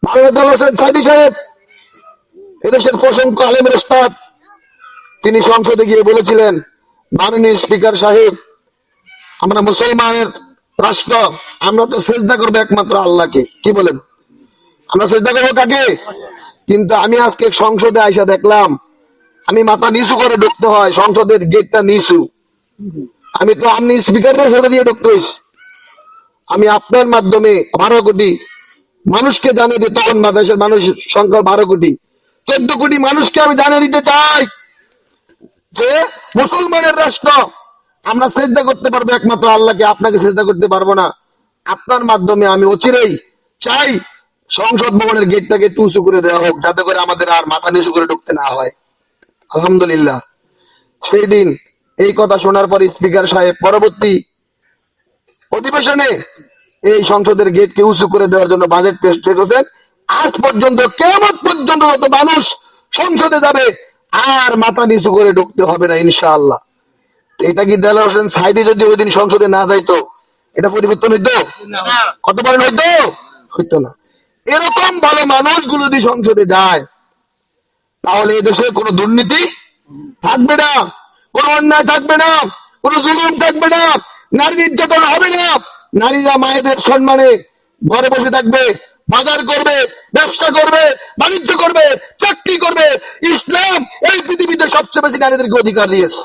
মাহমুদুল হোসেন সাইদী সাহেব এদেশের প্রশংস আলেমের ওস্তাদ, তিনি সংসদে গিয়ে বলেছিলেন, মাননীয় স্পিকার সাহেব, আমরা মুসলমানের রাষ্ট্র, আমরা তো সেজদা করবো একমাত্র আল্লাহকে। কি বলেন? আমরা সেজদা করবো কাকে? কিন্তু আমি আজকে সংসদে আইসা দেখলাম, আমি মাথা নিচু করে ঢুকতে হয়, সংসদের গেটটা নিচু। আমি তো আপনি স্পিকারের সাথে দিয়ে ঢুকতে হইছি। আমি আপনার মাধ্যমে 12 কোটি মানুষকে জানিয়ে দিই, তখন বাংলাদেশের মানুষ সংখ্যা 12 কোটি, 14 কোটি মানুষকে আমি জানিয়ে দিতে চাই যে মুসলমানের রাষ্ট্র, আমরা সেজদা করতে পারবো একমাত্র আল্লাহকে, আপনাকে সেজদা করতে পারবো না। আপনার মাধ্যমে আমি অচিরেই চাই সংসদ ভবনের গেটটাকে একটু উঁচু করে দেওয়া হোক, যাতে করে আমাদের আর মাথা নিচু করে ঢুকতে না হয়। আলহামদুলিল্লাহ, সেই দিন এই কথা শোনার পর স্পিকার সাহেব পরবর্তী অধিবেশনে এই সংসদের গেটকে উঁচু করে দেওয়ার জন্য বাজেট পেশ করেছেন। আজ পর্যন্ত, কিয়ামত পর্যন্ত যত মানুষ সংসদে যাবে আর মাথা নিচু করে ঢুকতে হবে না ইনশাআল্লাহ। এটা কি দেলোয়ার হোসেন সাইদী যদি ওই দিন সংসদে না যাইতো, এটা পরিবর্তন হইতো? কত পারেন হইতো? হইতো না। এরকম ভালো মানুষগুলো যদি সংসদে যায়, তাহলে এদেশে কোনো দুর্নীতি থাকবে না, কোনো অন্যায় থাকবে না, কোনো জুলুম থাকবে না, নারী নির্যাতন হবে না। নারীরা মায়েদের সম্মানে ঘরে বসে থাকবে, বাজার করবে, ব্যবসা করবে, বাণিজ্য করবে, চাকরি করবে। ইসলাম এই পৃথিবীতে সবচেয়ে বেশি নারীদেরকে অধিকার দিয়েছে।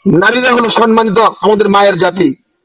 নারীরা হলো সম্মানিত আমাদের মায়ের জাতি।